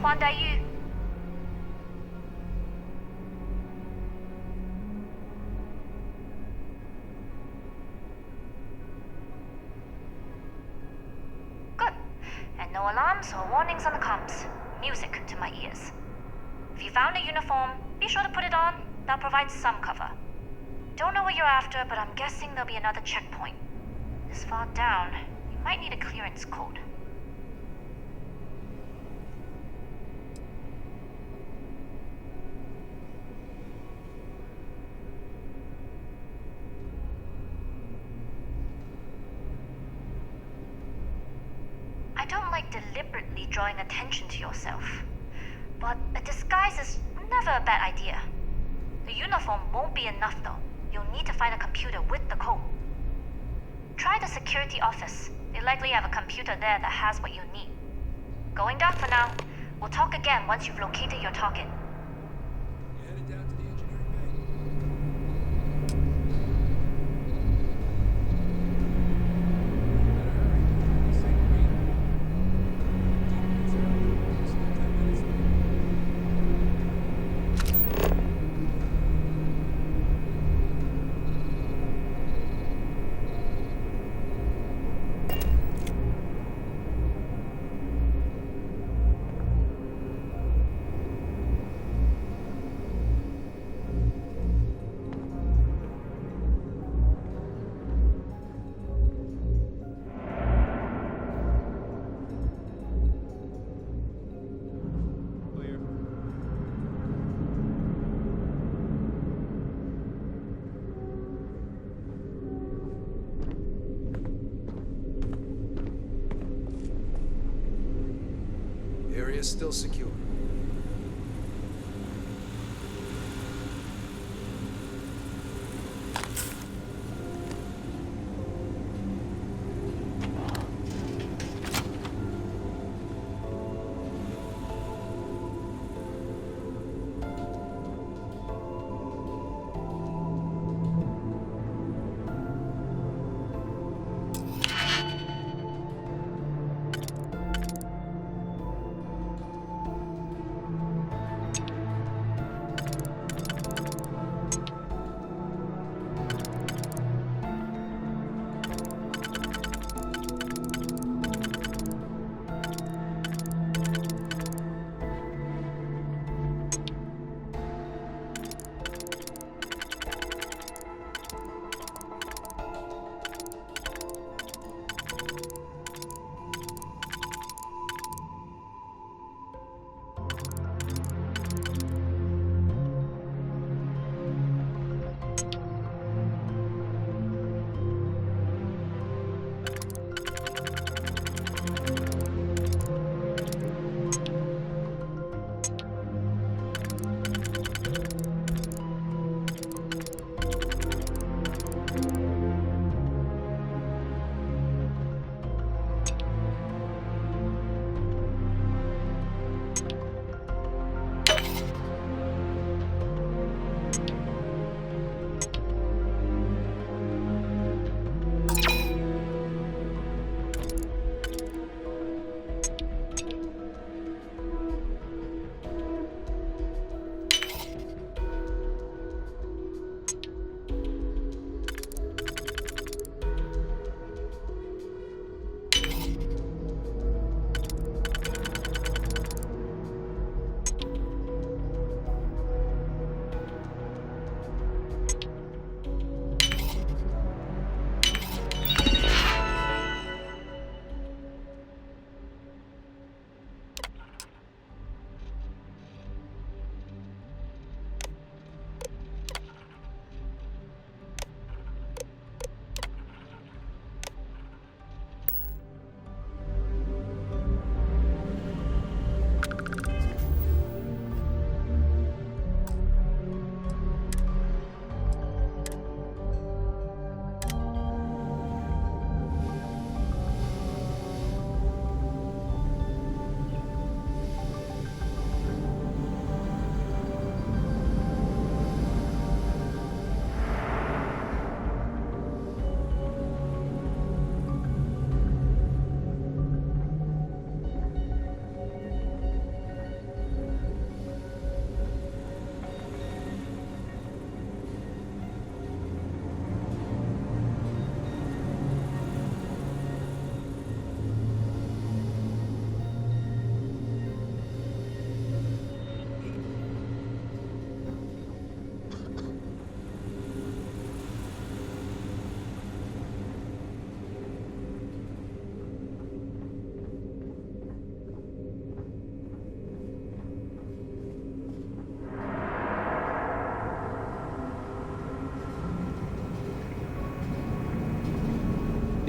还待遇。Good. And no alarms or warnings on the comms. Music to my ears. If you found a uniform, be sure to put it on. That'll provide some cover. Don't know what you're after, but I'm guessing there'll be another checkpoint. This far down, you might need a clearance code. I don't like deliberately drawing attention to yourself, but a disguise is never a bad idea. The uniform won't be enough though. You'll need to find a computer with the code. Try the security office. They likely have a computer there that has what you need. Going down for now. We'll talk again once you've located your target. You headed down to the engineering bay? You better hurry. This ain't green. 15 minutes early. Still 10 minutes late. Clear. Area still secure.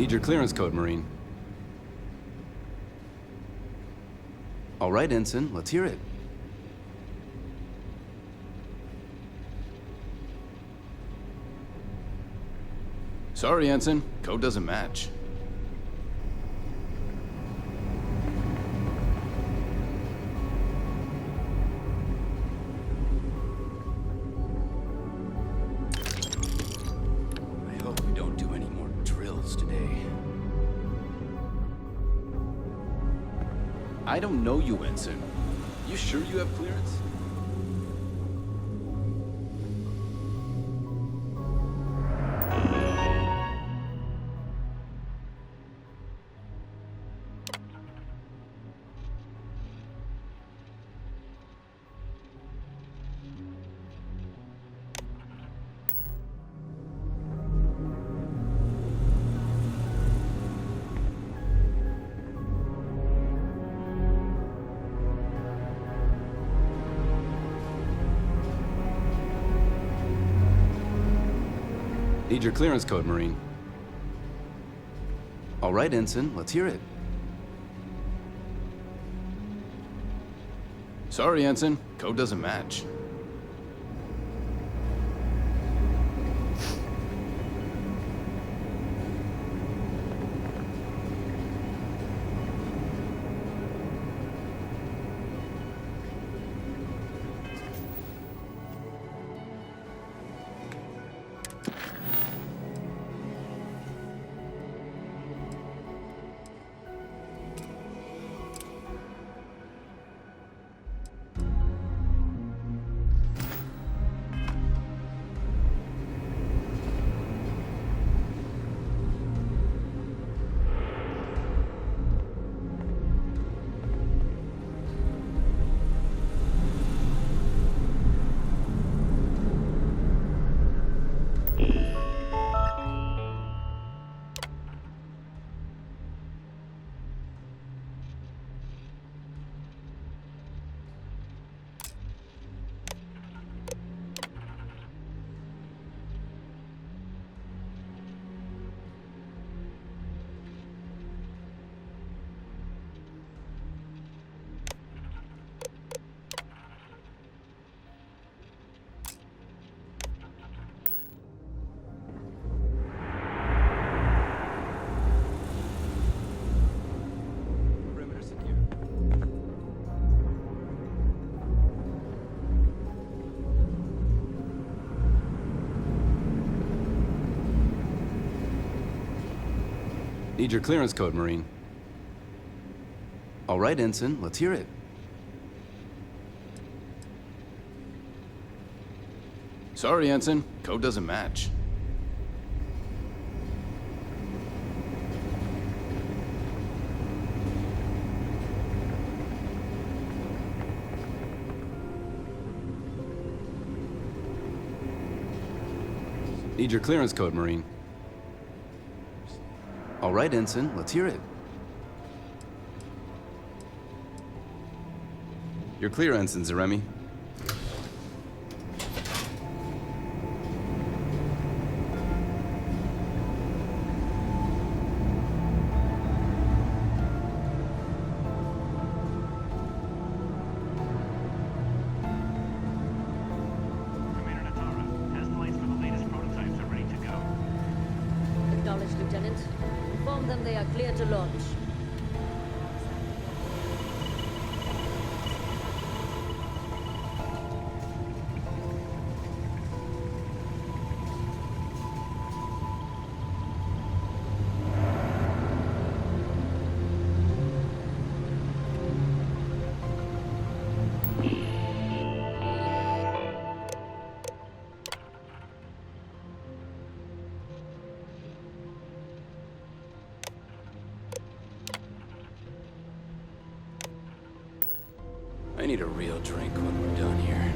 Need your clearance code, Marine. All right, Ensign, let's hear it. Sorry, Ensign. Code doesn't match. I hope we don't do any more drills today. I don't know you, Ensign. You sure you have clearance? Need your clearance code, Marine. All right, Ensign, let's hear it. Sorry, Ensign. Code doesn't match. Perimeter secure. Need your clearance code, Marine. All right, Ensign, let's hear it. Sorry, Ensign. Code doesn't match. Need your clearance code, Marine. All right, Ensign, let's hear it. You're clear, Ensign Zaremi. Commander Natara, test flights for the latest prototypes are ready to go. Acknowledged, Lieutenant. Inform them they are clear to launch. I need a real drink when we're done here.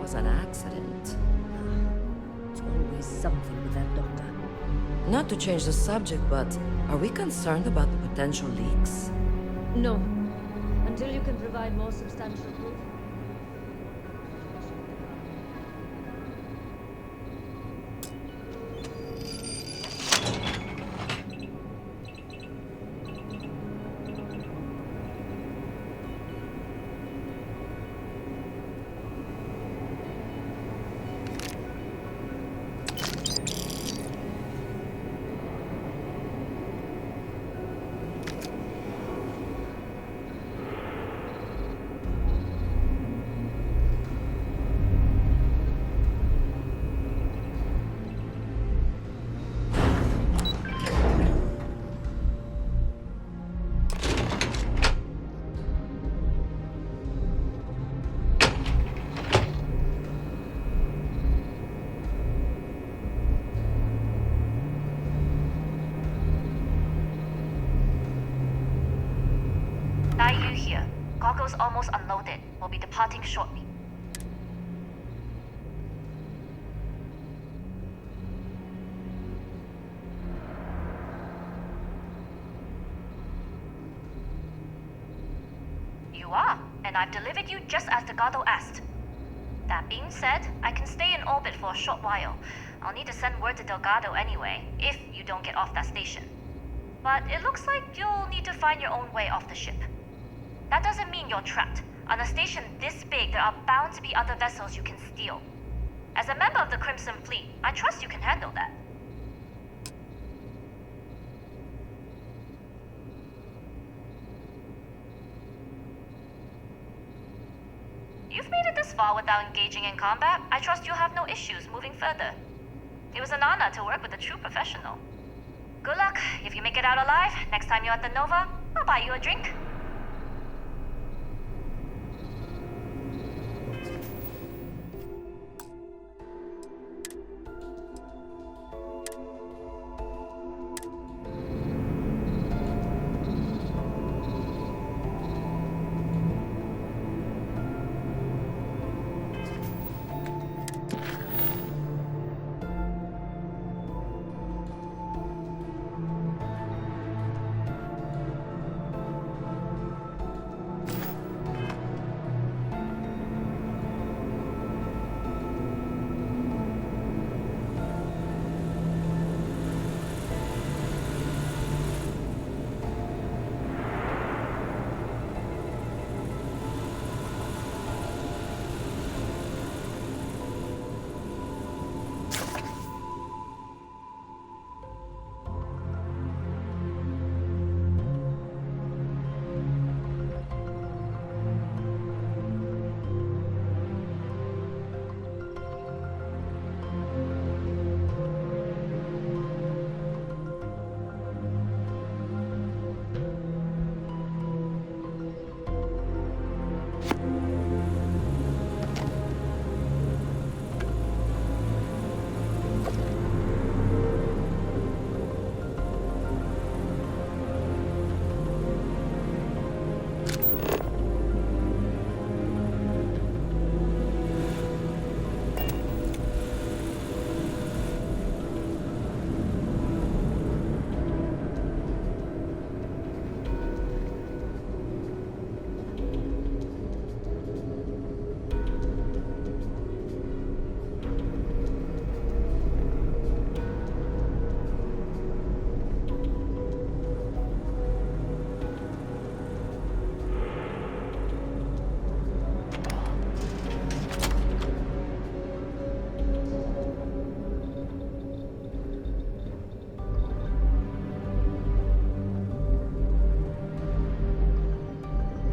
was an accident. It's always something with that doctor. Not to change the subject, but are we concerned about the potential leaks? No. Until you can provide more substantial proof. Yu here. Goggles almost unloaded. We'll be departing shortly. You are, and I've delivered you just as Delgado asked. That being said, I can stay in orbit for a short while. I'll need to send word to Delgado anyway, if you don't get off that station. But it looks like you'll need to find your own way off the ship. That doesn't mean you're trapped. On a station this big, there are bound to be other vessels you can steal. As a member of the Crimson Fleet, I trust you can handle that. You've made it this far without engaging in combat. I trust you'll have no issues moving further. It was an honor to work with a true professional. Good luck. If you make it out alive, next time you're at the Nova, I'll buy you a drink.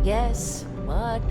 Yes, but...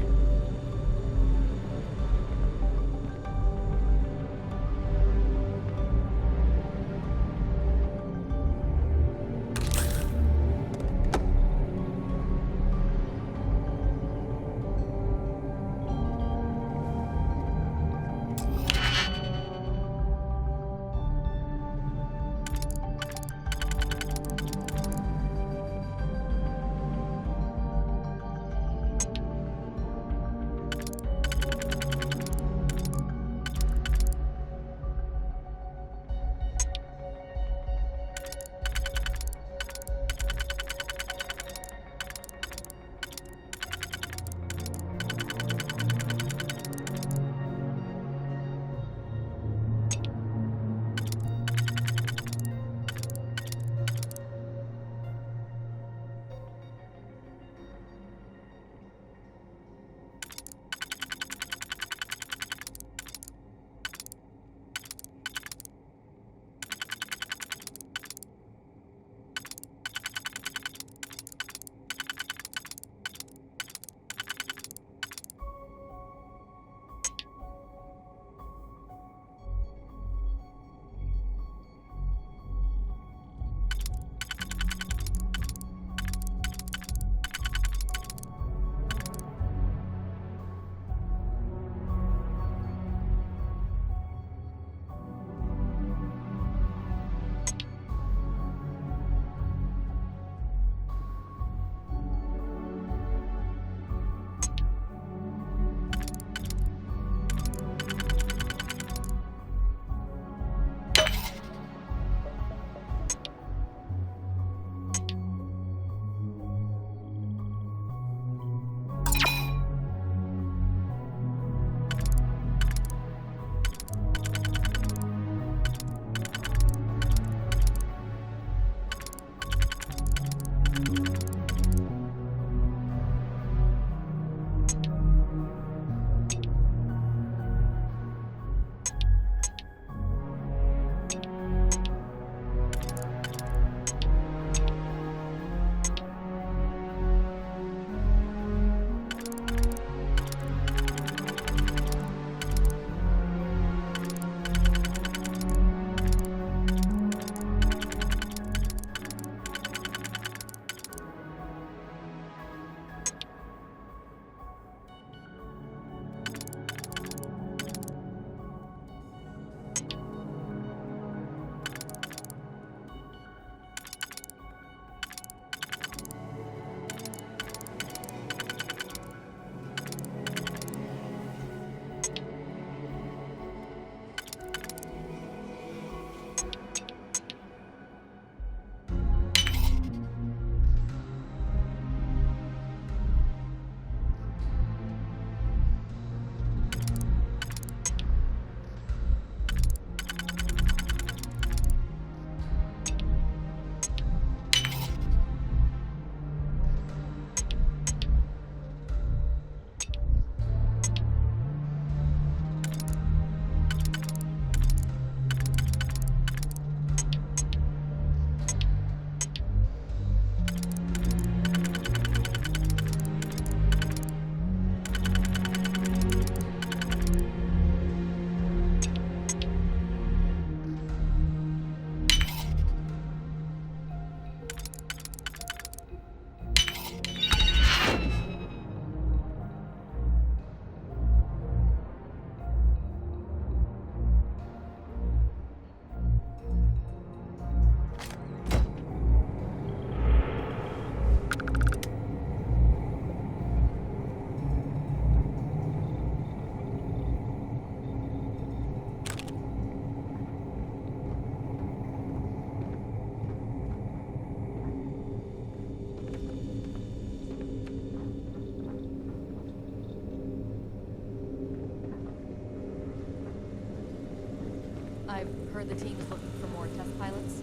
I've heard the team is looking for more test pilots.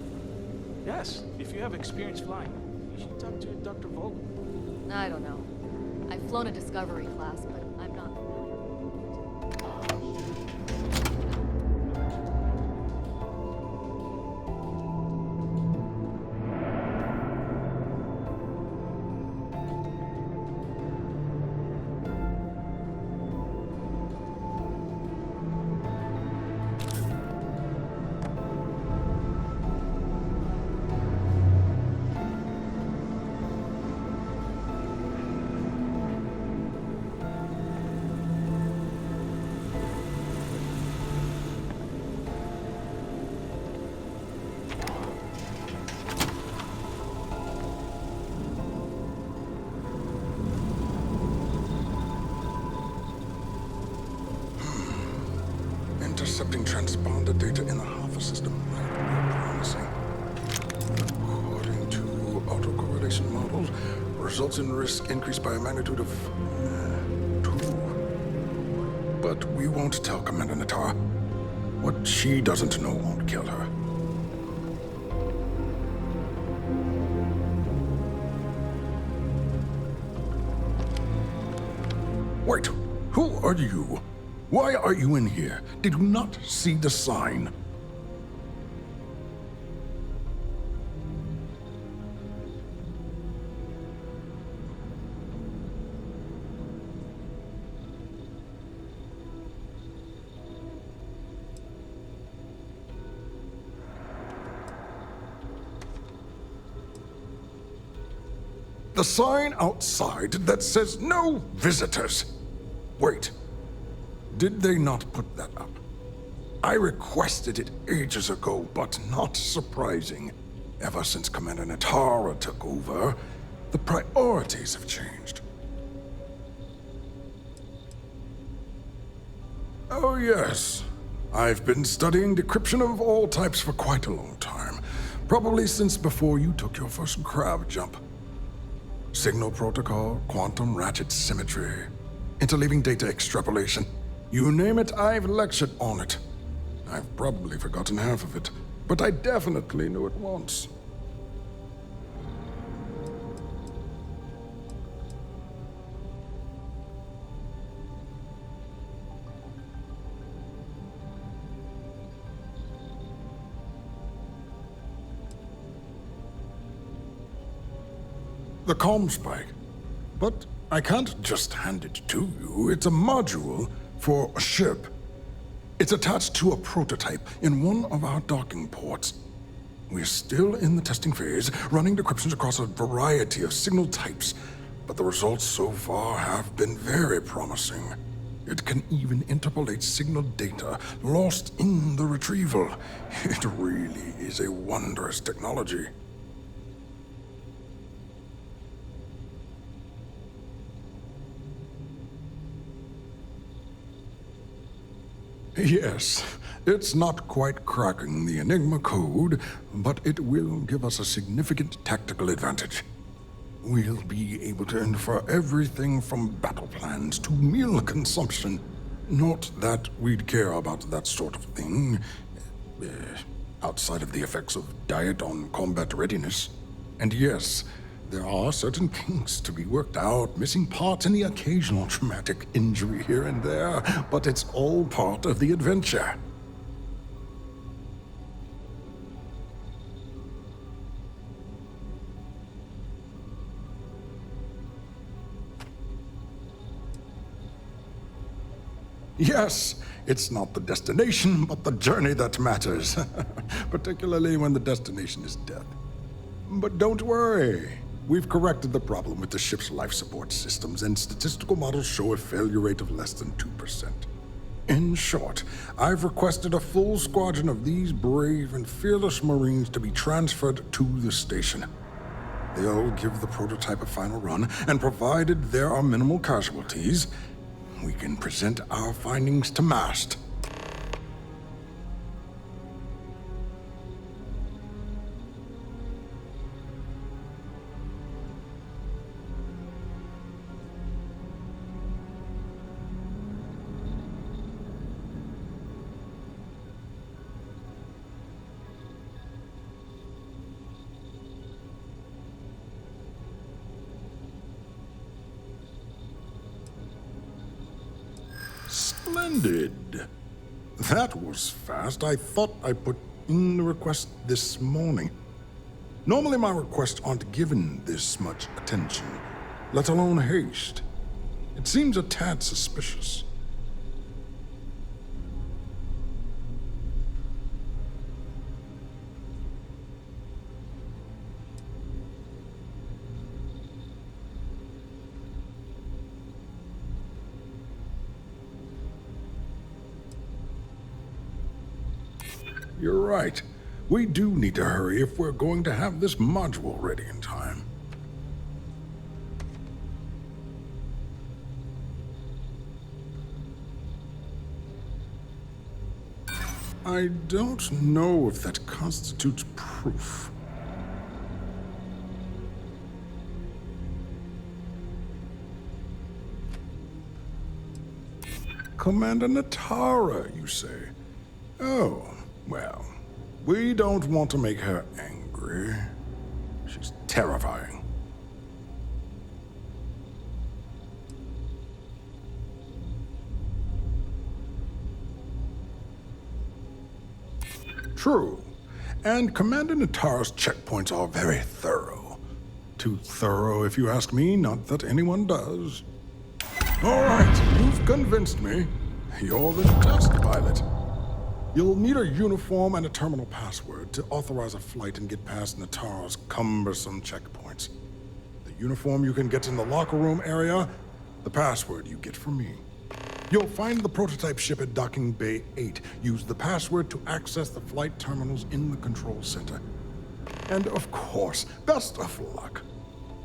Yes, if you have experience flying, you should talk to Dr. Vogel. I don't know. I've flown a Discovery class, but I'm not. Intercepting transponder data in the Alpha system might be promising. According to autocorrelation models, results in risk increased by a magnitude of 2. But we won't tell Commander Natara. What she doesn't know won't kill her. Wait, who are you? Why are you in here? Did you not see the sign? The sign outside that says no visitors. Wait. Did they not put that up? I requested it ages ago, but not surprising. Ever since Commander Natara took over, the priorities have changed. Oh yes, I've been studying decryption of all types for quite a long time. Probably since before you took your first grav jump. Signal protocol, quantum ratchet symmetry, interleaving data extrapolation. You name it, I've lectured on it. I've probably forgotten half of it, but I definitely knew it once. The Comspike. But I can't just hand it to you. It's a module for a ship. It's attached to a prototype in one of our docking ports. We're still in the testing phase, running decryptions across a variety of signal types, but the results so far have been very promising. It can even interpolate signal data lost in the retrieval. It really is a wondrous technology. Yes, it's not quite cracking the Enigma code, but it will give us a significant tactical advantage. We'll be able to infer everything from battle plans to meal consumption. Not that we'd care about that sort of thing, outside of the effects of diet on combat readiness. And yes, there are certain kinks to be worked out, missing parts and the occasional traumatic injury here and there, but it's all part of the adventure. Yes, it's not the destination, but the journey that matters, particularly when the destination is death. But don't worry. We've corrected the problem with the ship's life support systems, and statistical models show a failure rate of less than 2%. In short, I've requested a full squadron of these brave and fearless Marines to be transferred to the station. They'll give the prototype a final run, and provided there are minimal casualties, we can present our findings to MAST. Splendid. That was fast. I thought I put in the request this morning. Normally my requests aren't given this much attention, let alone haste. It seems a tad suspicious. You're right. We do need to hurry if we're going to have this module ready in time. I don't know if that constitutes proof. Commander Natara, you say? Oh, well, we don't want to make her angry. She's terrifying. True. And Commander Natara's checkpoints are very thorough. Too thorough, if you ask me, not that anyone does. All right, you've convinced me. You're the test pilot. You'll need a uniform and a terminal password to authorize a flight and get past Natara's cumbersome checkpoints. The uniform you can get in the locker room area, the password you get from me. You'll find the prototype ship at Docking Bay 8. Use the password to access the flight terminals in the control center. And of course, best of luck.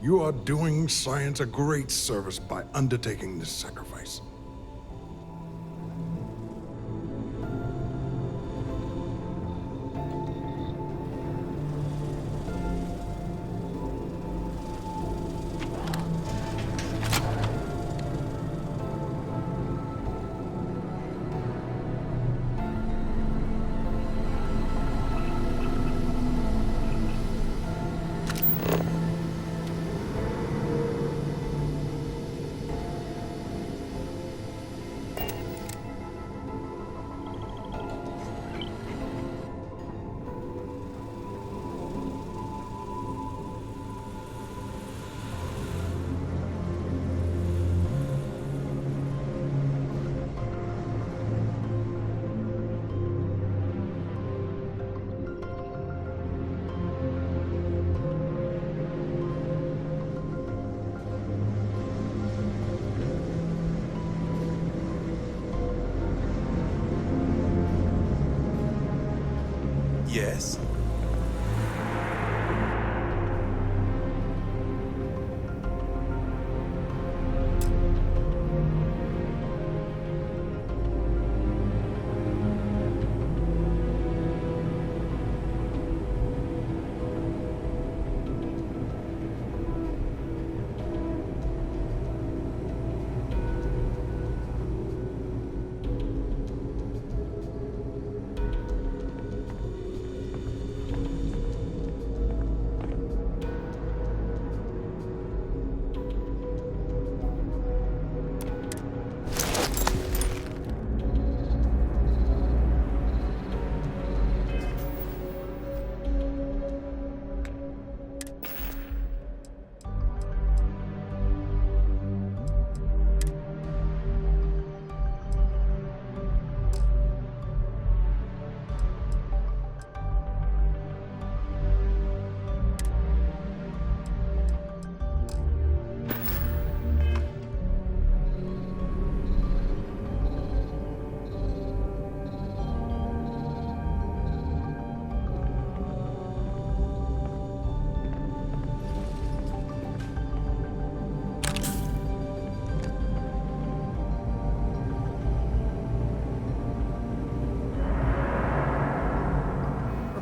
You are doing science a great service by undertaking this sacrifice. Yes?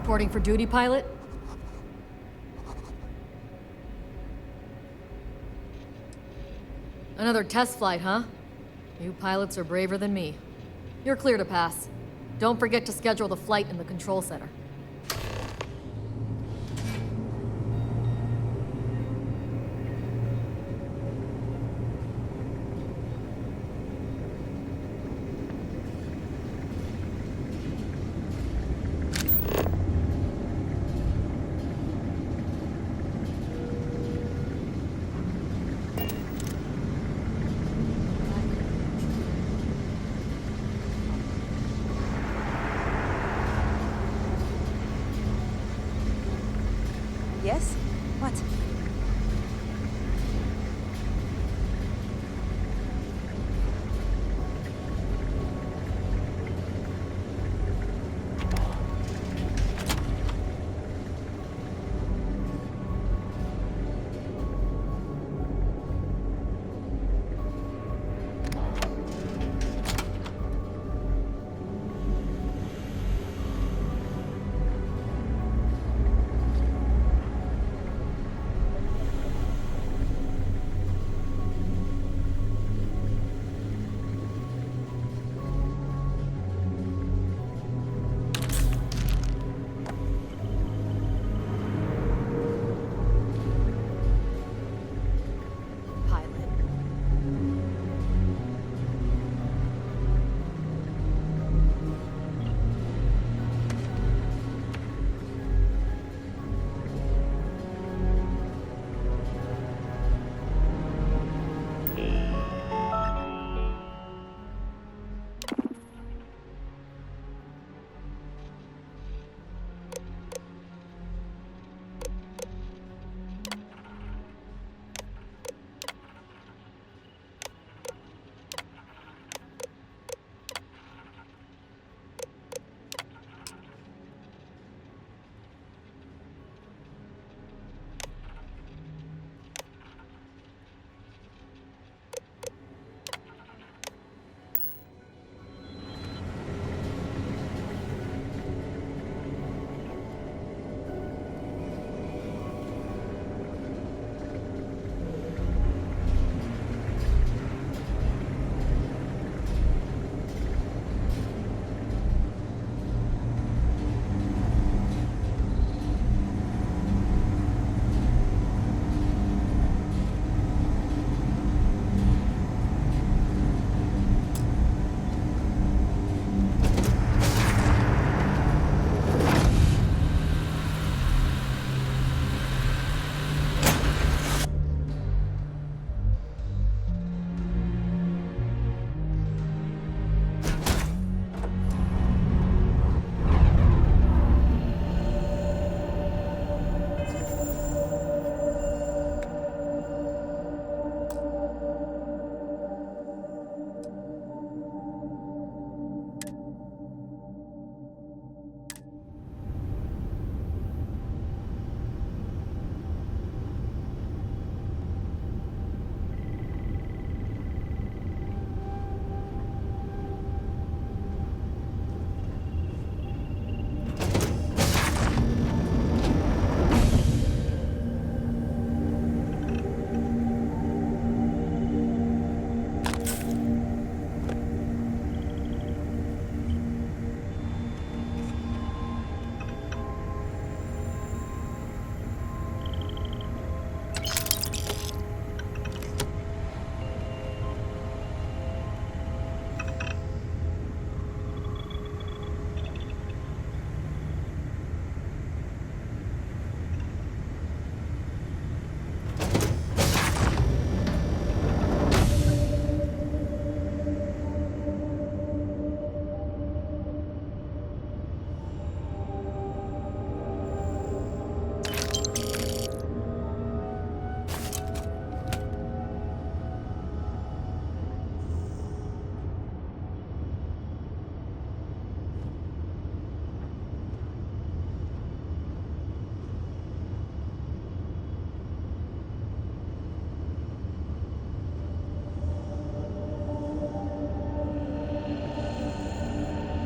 Reporting for duty, pilot? Another test flight, huh? You pilots are braver than me. You're clear to pass. Don't forget to schedule the flight in the control center.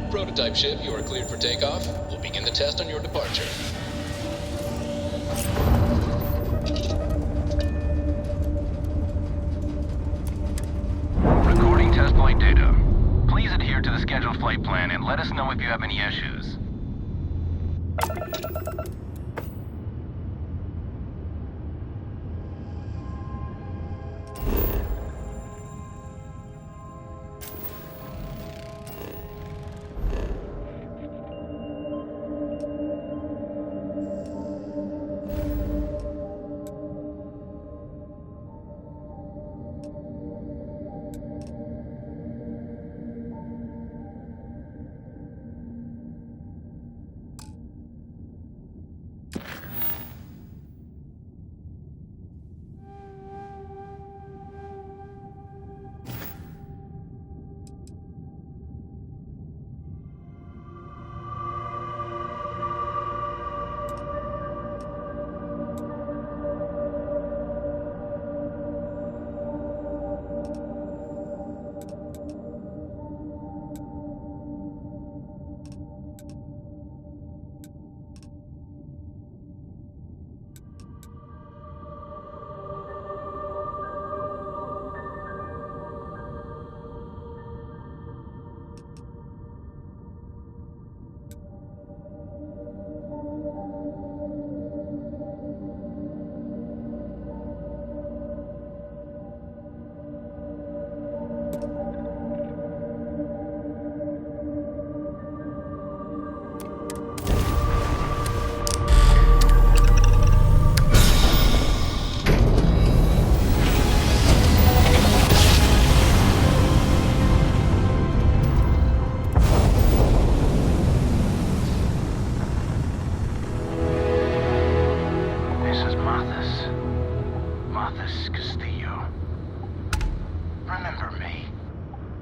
Prototype ship, you are cleared for takeoff. We'll begin the test on your departure. Recording test flight data. Please adhere to the scheduled flight plan and let us know if you have any issues.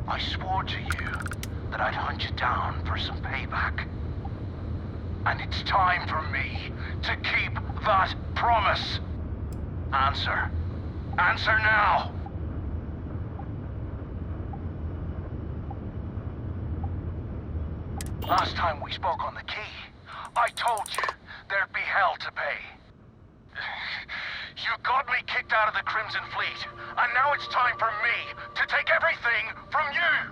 I swore to you that I'd hunt you down for some payback. And it's time for me to keep that promise. Answer. Answer now! Last time we spoke on the key, I told you there'd be hell to pay. You got me kicked out of the Crimson Fleet, and now it's time for me to take everything from you!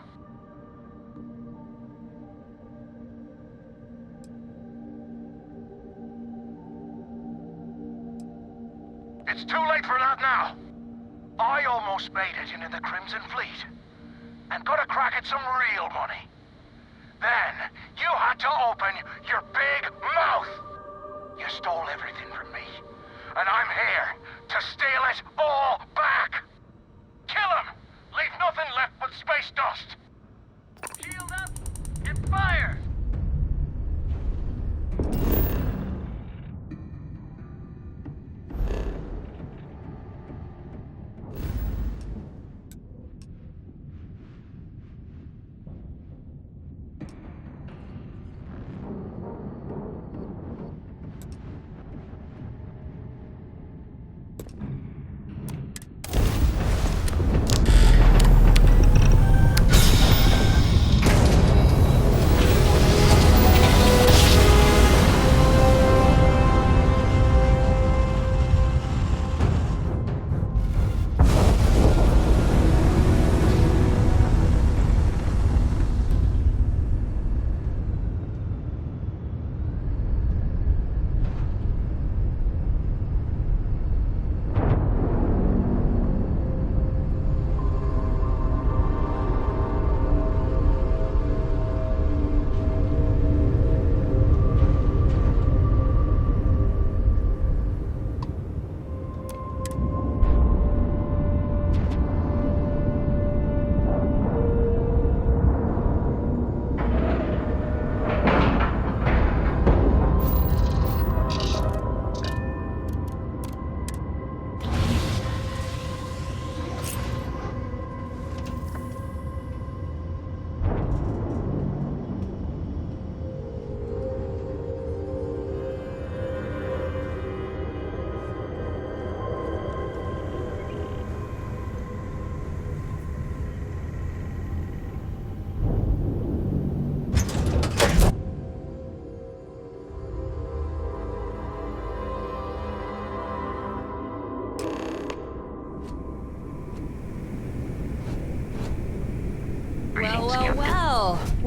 It's too late for that now. I almost made it into the Crimson Fleet, and got a crack at some real money. Then, you had to open your big mouth! You stole everything from me, and I'm here to steal it all back! Kill him! Leave nothing left but space dust! Shield up and fire!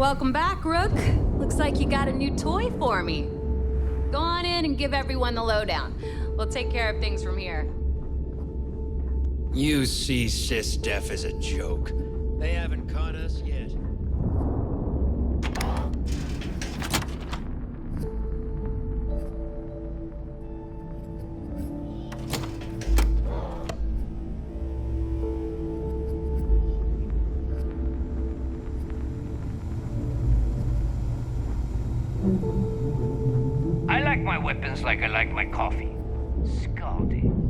welcome back, Rook. Looks like you got a new toy for me. Go on in and give everyone the lowdown. We'll take care of things from here. You see SysDef as a joke. They haven't caught us yet. I like my weapons like I like my coffee. Scalding.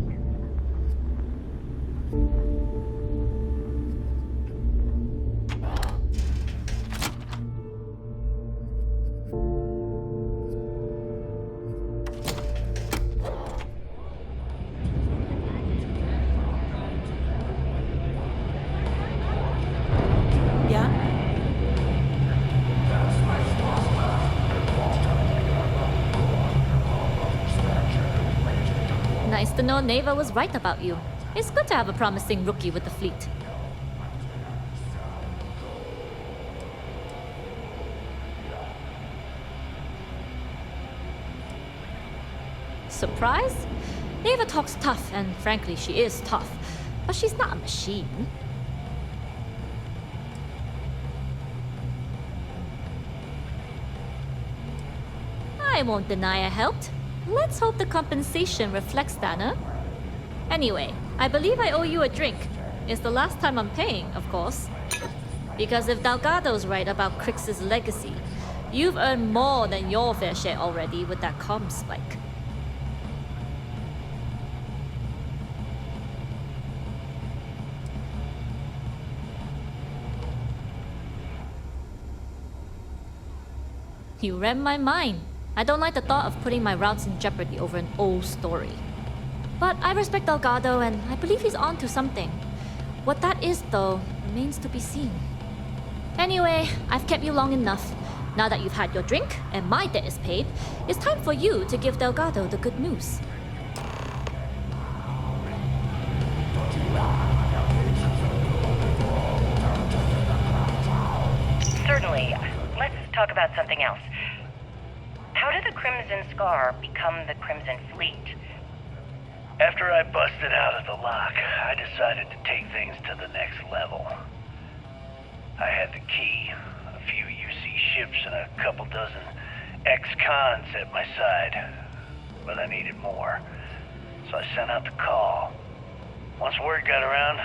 Nice to know Neva was right about you. It's good to have a promising rookie with the fleet. Surprise? Neva talks tough, and frankly, she is tough. But she's not a machine. I won't deny I helped. Let's hope the compensation reflects that, huh? Anyway, I believe I owe you a drink. It's the last time I'm paying, of course. Because if Delgado's right about Crix's legacy, you've earned more than your fair share already with that Comspike. You read my mind. I don't like the thought of putting my routes in jeopardy over an old story. But I respect Delgado, and I believe he's on to something. What that is, though, remains to be seen. Anyway, I've kept you long enough. Now that you've had your drink, and my debt is paid, it's time for you to give Delgado the good news. Certainly. Let's talk about something else. How did the Crimson Scar become the Crimson Fleet? After I busted out of the lock, I decided to take things to the next level. I had the key, a few UC ships, and a couple dozen ex-cons at my side. But I needed more, so I sent out the call. Once word got around,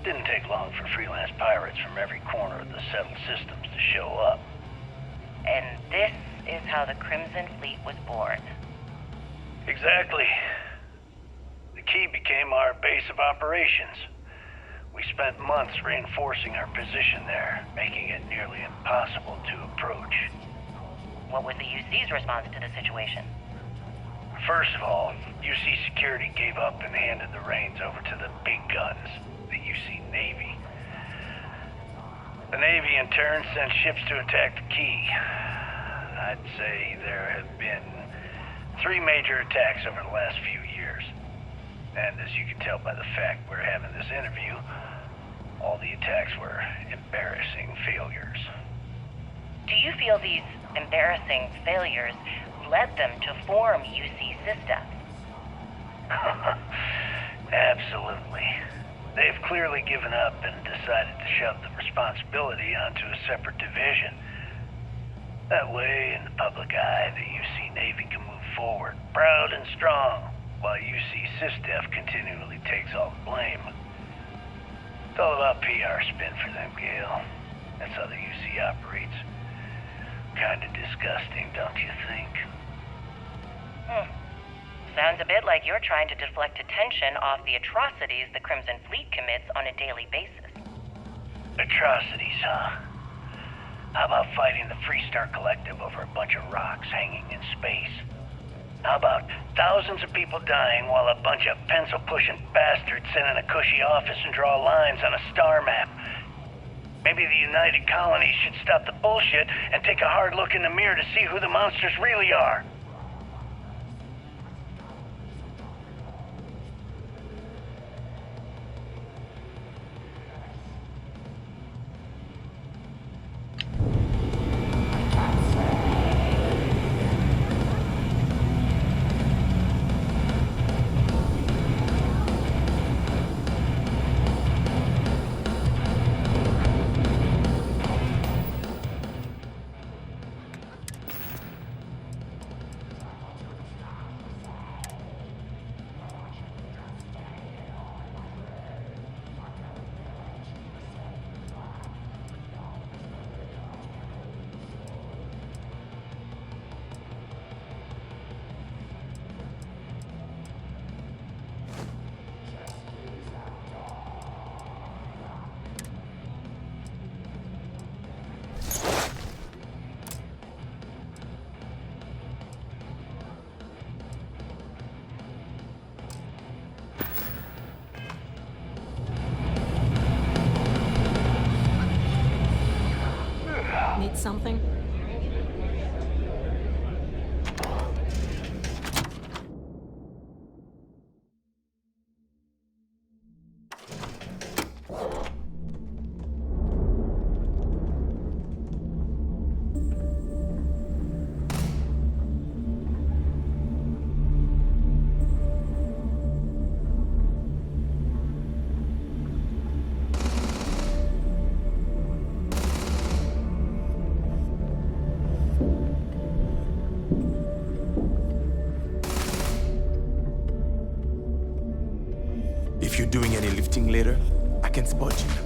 it didn't take long for freelance pirates from every corner of the settled systems to show up. And this is how the Crimson Fleet was born. Exactly. The key became our base of operations. We spent months reinforcing our position there, making it nearly impossible to approach. What was the UC's response to the situation? First of all, UC Security gave up and handed the reins over to the big guns, the UC Navy. The Navy, in turn, sent ships to attack the key. I'd say there have been 3 major attacks over the last few years. And as you can tell by the fact we're having this interview, all the attacks were embarrassing failures. Do you feel these embarrassing failures led them to form UC systems? Absolutely. They've clearly given up and decided to shove the responsibility onto a separate division. That way, in the public eye, the UC Navy can move forward, proud and strong, while UC SysDef continually takes all the blame. It's all about PR spin for them, Gale. That's how the UC operates. Kinda disgusting, don't you think? Sounds a bit like you're trying to deflect attention off the atrocities the Crimson Fleet commits on a daily basis. Atrocities, huh? How about fighting the Freestar Collective over a bunch of rocks hanging in space? How about thousands of people dying while a bunch of pencil-pushing bastards sit in a cushy office and draw lines on a star map? Maybe the United Colonies should stop the bullshit and take a hard look in the mirror to see who the monsters really are. something? If you're doing any lifting later, I can spot you.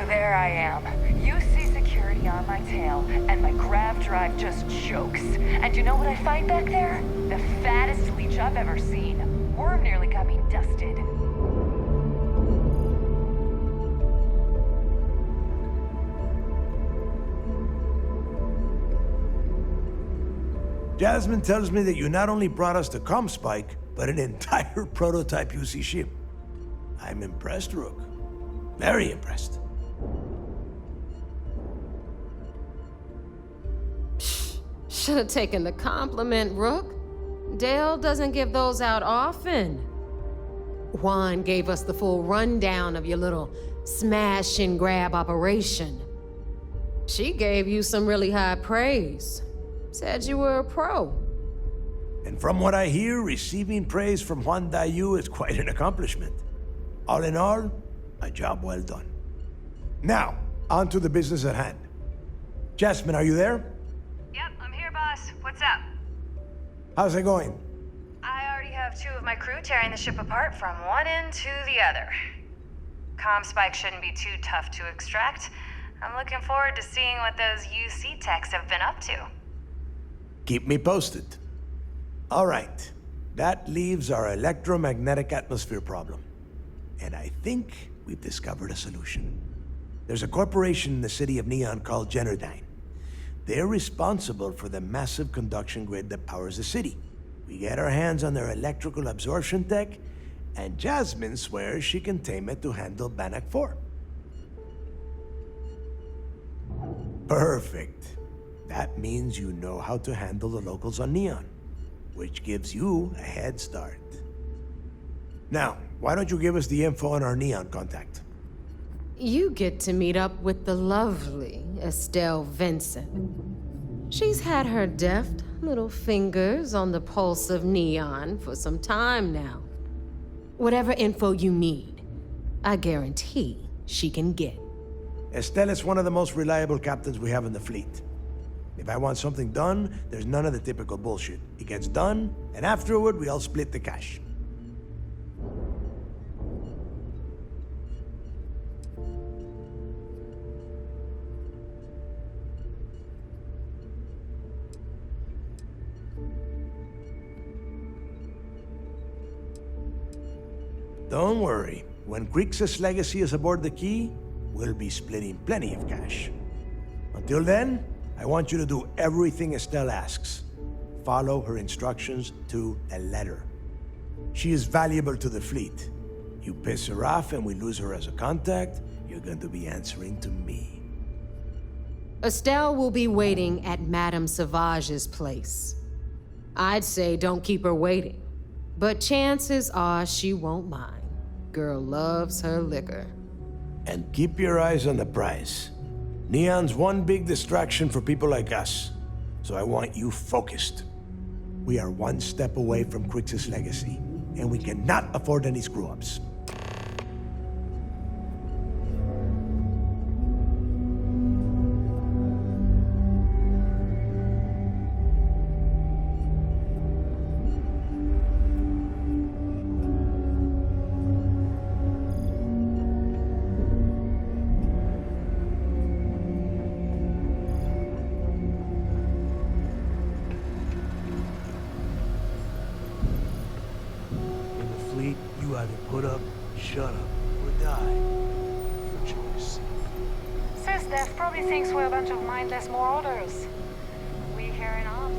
There I am. UC security on my tail, and my grav drive just chokes. And you know what I find back there? The fattest leech I've ever seen. Worm nearly got me dusted. Jasmine tells me that you not only brought us the Comspike, but an entire prototype UC ship. I'm impressed, Rook. Very impressed. Should have taken the compliment, Rook. Dale doesn't give those out often. Juan gave us the full rundown of your little smash and grab operation. She gave you some really high praise. Said you were a pro. And from what I hear, receiving praise from Juan Dayu is quite an accomplishment. All in all, a job well done. Now, on to the business at hand. Jasmine, are you there? Yep, I'm here, boss. What's up? How's it going? I already have 2 of my crew tearing the ship apart from one end to the other. Comspike shouldn't be too tough to extract. I'm looking forward to seeing what those UC techs have been up to. Keep me posted. All right. That leaves our electromagnetic atmosphere problem. And I think we've discovered a solution. There's a corporation in the city of Neon called Generdyne. They're responsible for the massive conduction grid that powers the city. We get our hands on their electrical absorption tech, and Jasmine swears she can tame it to handle Bannock 4. Perfect. That means you know how to handle the locals on Neon, which gives you a head start. Now, why don't you give us the info on our Neon contact? You get to meet up with the lovely Estelle Vincent. She's had her deft little fingers on the pulse of Neon for some time now. Whatever info you need, I guarantee she can get. Estelle is one of the most reliable captains we have in the fleet. If I want something done, there's none of the typical bullshit. It gets done, and afterward, we all split the cash. Don't worry. When Grixis Legacy is aboard the Key, we'll be splitting plenty of cash. Until then, I want you to do everything Estelle asks. Follow her instructions to a letter. She is valuable to the fleet. You piss her off and we lose her as a contact, you're going to be answering to me. Estelle will be waiting at Madame Savage's place. I'd say don't keep her waiting, but chances are she won't mind. Girl loves her liquor. And keep your eyes on the prize. Neon's one big distraction for people like us, so I want you focused. We are one step away from Grixis Legacy, and we cannot afford any screw-ups. Shut up or die. Your choice. Sis Death probably thinks we're a bunch of mindless marauders. We here in arms.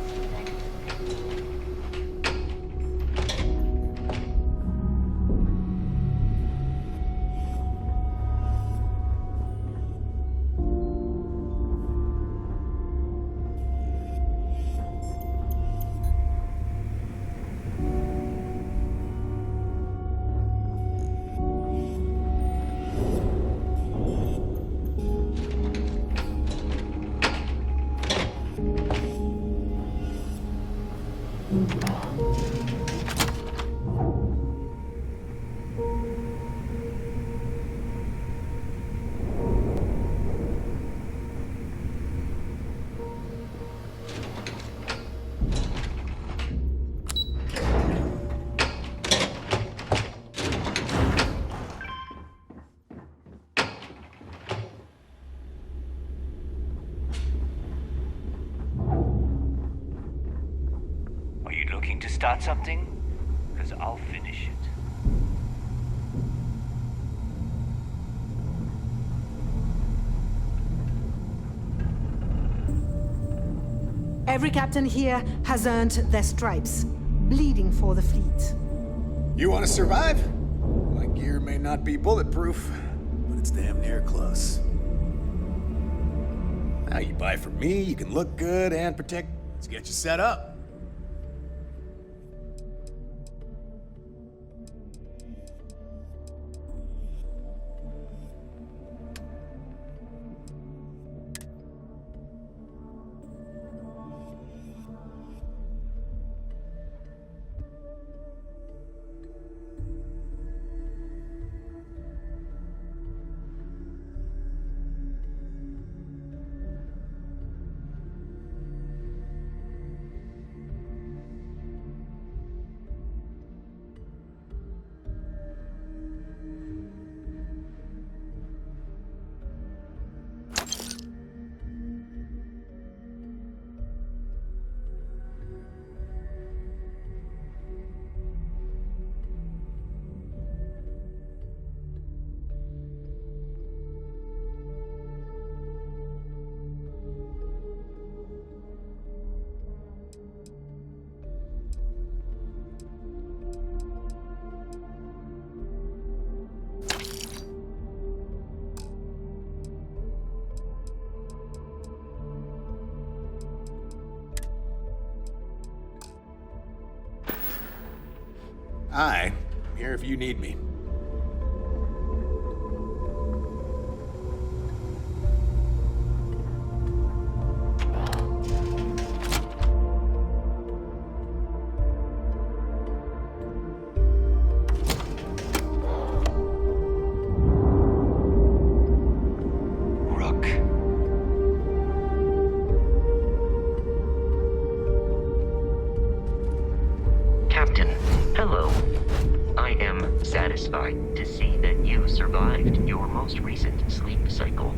Are you looking to start something? Because I'll finish it. Every captain here has earned their stripes, bleeding for the fleet. You want to survive? My gear may not be bulletproof, but it's damn near close. Now you buy from me, you can look good and protect. Let's get you set up. Hi, I'm here if you need me. Captain, hello. I am satisfied to see that you survived your most recent sleep cycle.